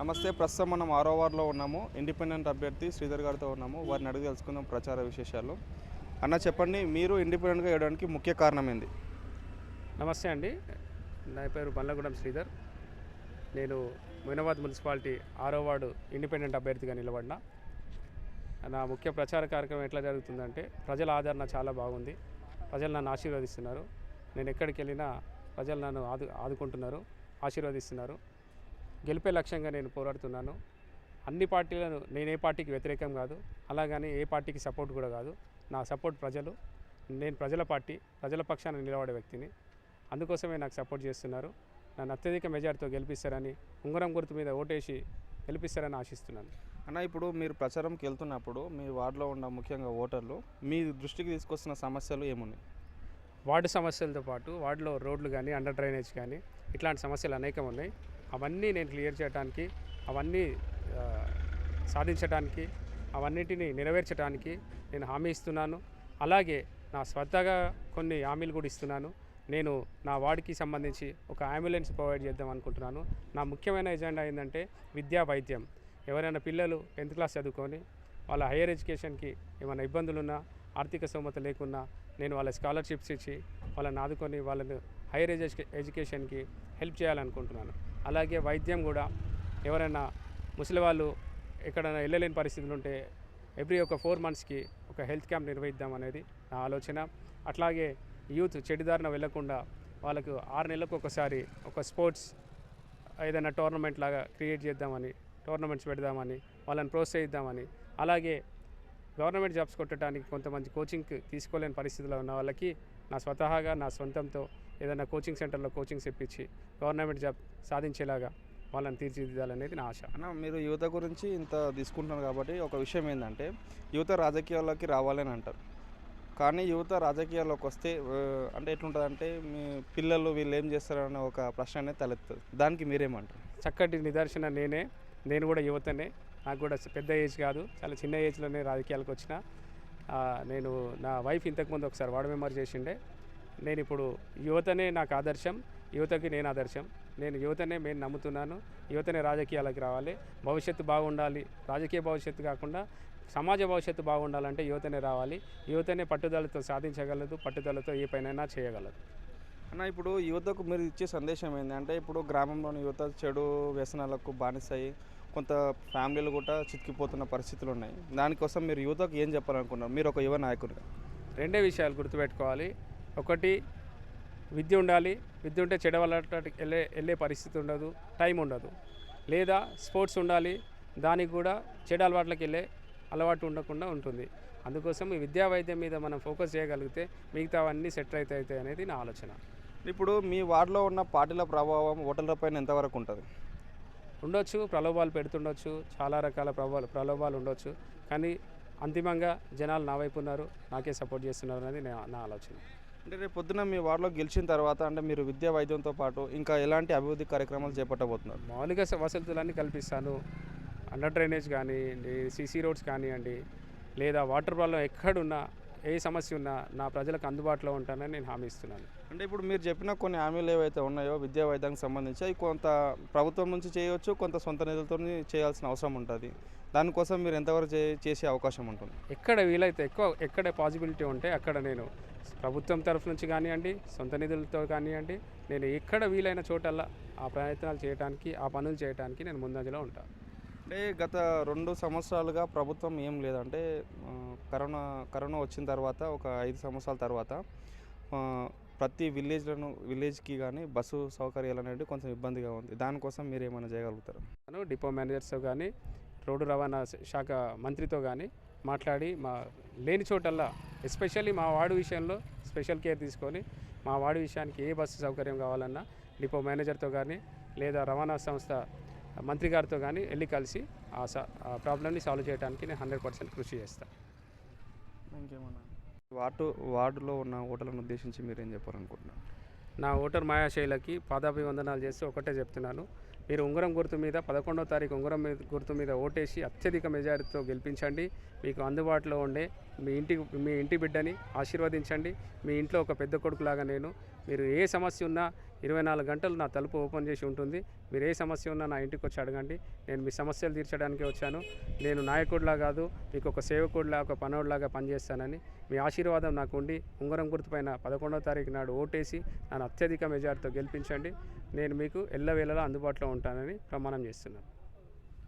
నమస్తే. ప్రస్తుతం మనం 6వ వార్డులో ఉన్నాము. ఇండిపెండెంట్ అభ్యర్థి శ్రీధర్ గారితో ఉన్నాము. వారిని అడిగి తెలుసుకుందాం ప్రచార విశేషాలు. అన్న చెప్పండి, మీరు ఇండిపెండెంట్గా వేయడానికి ముఖ్య కారణం ఏంది? నమస్తే అండి. నా పేరు బండ్లగూడెం శ్రీధర్. నేను మొయినాబాద్ మున్సిపాలిటీ 6వ వార్డు ఇండిపెండెంట్ అభ్యర్థిగా నిలబడిన. నా ముఖ్య ప్రచార కార్యక్రమం ఎట్లా జరుగుతుందంటే, ప్రజల ఆదరణ చాలా బాగుంది. ప్రజలు నన్ను ఆశీర్వదిస్తున్నారు. నేను ఎక్కడికి వెళ్ళినా ప్రజలు నన్ను ఆదుకుంటున్నారు, ఆశీర్వదిస్తున్నారు. గెలిపే లక్ష్యంగా నేను పోరాడుతున్నాను. అన్ని పార్టీలను, నేను ఏ పార్టీకి వ్యతిరేకం కాదు, అలాగని ఏ పార్టీకి సపోర్ట్ కూడా కాదు. నా సపోర్ట్ ప్రజలు. నేను ప్రజల పార్టీ, ప్రజల పక్షాన నిలబడే వ్యక్తిని. అందుకోసమే నాకు సపోర్ట్ చేస్తున్నారు. నన్ను అత్యధిక మెజార్టీతో గెలిపిస్తారని, ఉంగరం గుర్తు మీద ఓటేసి గెలిపిస్తారని ఆశిస్తున్నాను. అన్న, ఇప్పుడు మీరు ప్రచారంకి వెళ్తున్నప్పుడు మీ వార్డులో ఉన్న ముఖ్యంగా ఓటర్లు మీ దృష్టికి తీసుకొస్తున్న సమస్యలు ఏమున్నాయి? వార్డు సమస్యలతో పాటు వార్డులో రోడ్లు కానీ, అండర్ డ్రైనేజ్ కానీ, ఇట్లాంటి సమస్యలు అనేకం ఉన్నాయి. అవన్నీ నేను క్లియర్ చేయడానికి, అవన్నీ సాధించడానికి, అవన్నిటిని నెరవేర్చడానికి నేను హామీ ఇస్తున్నాను. అలాగే నా స్వతహాగా కొన్ని హామీలు కూడా ఇస్తున్నాను. నేను నా వార్డుకి సంబంధించి ఒక అంబులెన్స్ ప్రొవైడ్ చేద్దాం అనుకుంటున్నాను. నా ముఖ్యమైన ఎజెండా ఏంటంటే విద్యా వైద్యం. ఎవరైనా పిల్లలు 10th క్లాస్ చదువుకొని వాళ్ళ హైయర్ ఎడ్యుకేషన్కి ఏమైనా ఇబ్బందులున్నా, ఆర్థిక స్తోమత లేకున్నా, నేను వాళ్ళ స్కాలర్షిప్స్ ఇచ్చి వాళ్ళని ఆదుకొని వాళ్ళని హైయర్ ఎడ్యుకేషన్కి హెల్ప్ చేయాలనుకుంటున్నాను. అలాగే వైద్యం కూడా, ఎవరైనా ముసలి వాళ్ళు ఎక్కడైనా వెళ్ళలేని పరిస్థితులు ఉంటే ఎవ్రీ ఒక 4 monthsకి ఒక హెల్త్ క్యాంప్ నిర్వహిద్దాం అనేది నా ఆలోచన. అట్లాగే యూత్ చెడుదారిన వెళ్లకుండా వాళ్ళకు 6 నెలలకు ఒకసారి ఒక స్పోర్ట్స్ ఏదైనా టోర్నమెంట్ లాగా క్రియేట్ చేద్దామని, టోర్నమెంట్స్ పెడదామని, వాళ్ళని ప్రోత్సహిద్దామని, అలాగే గవర్నమెంట్ జాబ్స్ కొట్టడానికి కొంతమంది కోచింగ్ తీసుకోలేని పరిస్థితుల్లో ఉన్న వాళ్ళకి నా స్వతహాగా నా సొంతంతో ఏదైనా కోచింగ్ సెంటర్లో కోచింగ్స్ ఇప్పించి గవర్నమెంట్ జాబ్ సాధించేలాగా వాళ్ళని తీర్చిదిద్దాలనేది నా ఆశ. అన్న, మీరు యువత గురించి ఇంత తీసుకుంటున్నారు కాబట్టి ఒక విషయం ఏంటంటే, యువత రాజకీయాల్లోకి రావాలని అంటారు. కానీ యువత రాజకీయాల్లోకి వస్తే అంటే ఎట్లుంటుందంటే, మీ పిల్లలు వీళ్ళు ఏం చేస్తారనే ఒక ప్రశ్న అనేది తలెత్తుంది. దానికి మీరేమంటారు? చక్కటి నిదర్శన నేను కూడా యువతనే. నాకు కూడా పెద్ద ఏజ్ కాదు, చాలా చిన్న ఏజ్లోనే రాజకీయాలకు వచ్చిన. నేను నా వైఫ్ ఇంతకుముందు ఒకసారి వార్డు మెంబర్ చేసిండే. నేను ఇప్పుడు యువతనే నాకు ఆదర్శం, యువతకి నేను ఆదర్శం. నేను యువతనే నమ్ముతున్నాను. యువతనే రాజకీయాలకు రావాలి, భవిష్యత్తు బాగుండాలి. రాజకీయ భవిష్యత్తు కాకుండా సమాజ భవిష్యత్తు బాగుండాలంటే యువతనే రావాలి. యువతనే పట్టుదలతో సాధించగలదు, పట్టుదలతో ఏ పనైనా చేయగలదు. అన్న, ఇప్పుడు యువతకు మీరు ఇచ్చే సందేశం ఏంటంటే, ఇప్పుడు గ్రామంలోని యువత చెడు వ్యసనాలకు బానిసయి కొంత ఫ్యామిలీలు కూడా చిక్కిపోతున్న పరిస్థితులు ఉన్నాయి. దానికోసం మీరు యువతకు ఏం చెప్పాలనుకున్నారు, మీరు ఒక యువ నాయకుడిగా? 2 విషయాలు గుర్తుపెట్టుకోవాలి. ఒకటి, విద్య ఉండాలి. విద్య ఉంటే చెడు అలవాటుకి వెళ్ళే పరిస్థితి ఉండదు, టైం ఉండదు. లేదా స్పోర్ట్స్ ఉండాలి, దానికి కూడా చెడు అలవాట్లకి వెళ్ళే అలవాటు ఉండకుండా ఉంటుంది. అందుకోసం ఈ విద్యా వైద్యం మీద మనం ఫోకస్ చేయగలిగితే మిగతావన్నీ సెట్ అవుతాయి అనేది నా ఆలోచన. ఇప్పుడు మీ వార్డులో ఉన్న పార్టీల ప్రభావం ఓటర్లపైన ఎంతవరకు ఉంటుంది? ఉండొచ్చు, ప్రలోభాలు పెడుతుండొచ్చు, చాలా రకాల ప్రలోభాలు ఉండొచ్చు. కానీ అంతిమంగా జనాలు నా వైపు ఉన్నారు, నాకే సపోర్ట్ చేస్తున్నారు అనేది నా ఆలోచన. అంటే రేపు పొద్దున మీ వార్డులో గెలిచిన తర్వాత అంటే మీరు విద్యా వైద్యంతో పాటు ఇంకా ఎలాంటి అభివృద్ధి కార్యక్రమాలు చేపట్టబోతున్నారు? మౌలిక వసతులన్నీ కల్పిస్తాను. అండర్ డ్రైనేజ్ కానివ్వండి, సీసీ రోడ్స్ కానివ్వండి, లేదా వాటర్ ప్రాబ్లం ఎక్కడున్నా, ఏ సమస్య ఉన్నా నా ప్రజలకు అందుబాటులో ఉంటానని నేను హామీ ఇస్తున్నాను. అంటే ఇప్పుడు మీరు చెప్పిన కొన్ని హామీలు ఏవైతే ఉన్నాయో విద్యా వైద్యానికి సంబంధించి, అవి కొంత ప్రభుత్వం నుంచి చేయవచ్చు, కొంత సొంత నిధులతో చేయాల్సిన అవసరం ఉంటుంది. దానికోసం మీరు ఎంతవరకు చేసే అవకాశం ఉంటుంది? ఎక్కడ వీలైతే ఎక్కడ పాసిబిలిటీ ఉంటే అక్కడ నేను ప్రభుత్వం తరఫు నుంచి కానివ్వండి, సొంత నిధులతో కానివ్వండి, నేను ఎక్కడ వీలైన చోటల్లా ఆ ప్రయత్నాలు చేయడానికి, ఆ పనులు చేయడానికి నేను ముందంజలో ఉంటాను. అంటే గత 2 సంవత్సరాలుగా ప్రభుత్వం ఏం లేదంటే, కరోనా వచ్చిన తర్వాత ఒక 5 సంవత్సరాల తర్వాత ప్రతి విలేజ్కి కానీ బస్సు సౌకర్యాలు అనేవి కొంచెం ఇబ్బందిగా ఉంది. దానికోసం మీరు ఏమైనా చేయగలుగుతారు? డిపో మేనేజర్స్తో కానీ, రోడ్డు రవాణా శాఖ మంత్రితో కానీ మాట్లాడి, మా లేని చోటల్లా ఎస్పెషల్లీ మా వార్డు విషయంలో స్పెషల్ కేర్ తీసుకొని, మా వార్డు విషయానికి ఏ బస్సు సౌకర్యం కావాలన్నా డిపో మేనేజర్తో కానీ, లేదా రవాణా సంస్థ మంత్రి గారితో కానీ వెళ్ళి కలిసి ఆ ప్రాబ్లమ్ని సాల్వ్ చేయడానికి నేను 100% కృషి చేస్తాను. ఇంకేమన్నా వార్డులో ఉన్న ఓటర్లను ఉద్దేశించి మీరేం చెప్పాలనుకుంటున్నారు? నా ఓటర్ మాయాశైలకి పాదాభివందనాలు చేస్తూ ఒకటే చెప్తున్నాను. మీరు ఉంగరం గుర్తు మీద 11వ తారీఖు ఉంగరం గుర్తు మీద ఓటేసి అత్యధిక మెజారిటీతో గెలిపించండి. మీకు అందుబాటులో ఉండే మీ ఇంటి బిడ్డని ఆశీర్వదించండి. మీ ఇంట్లో ఒక పెద్ద కొడుకులాగా నేను, మీరు ఏ సమస్య ఉన్నా, 24 గంటలు నా తలుపు ఓపెన్ చేసి ఉంటుంది. మీరు ఏ సమస్య ఉన్నా నా ఇంటికి వచ్చి అడగండి. నేను మీ సమస్యలు తీర్చడానికే వచ్చాను. నేను నాయకుడిలా కాదు, మీకు ఒక సేవకుడిలా, ఒక పనోడిలాగా పనిచేస్తానని మీ ఆశీర్వాదం నాకు ఉండి ఉంగరం గుర్తుపైన 11వ తారీఖు నాడు ఓటేసి నన్ను అత్యధిక మెజార్టీతో గెలిపించండి. నేను మీకు ఎల్లవేళలా అందుబాటులో ఉంటానని ప్రమాణం చేస్తున్నాను.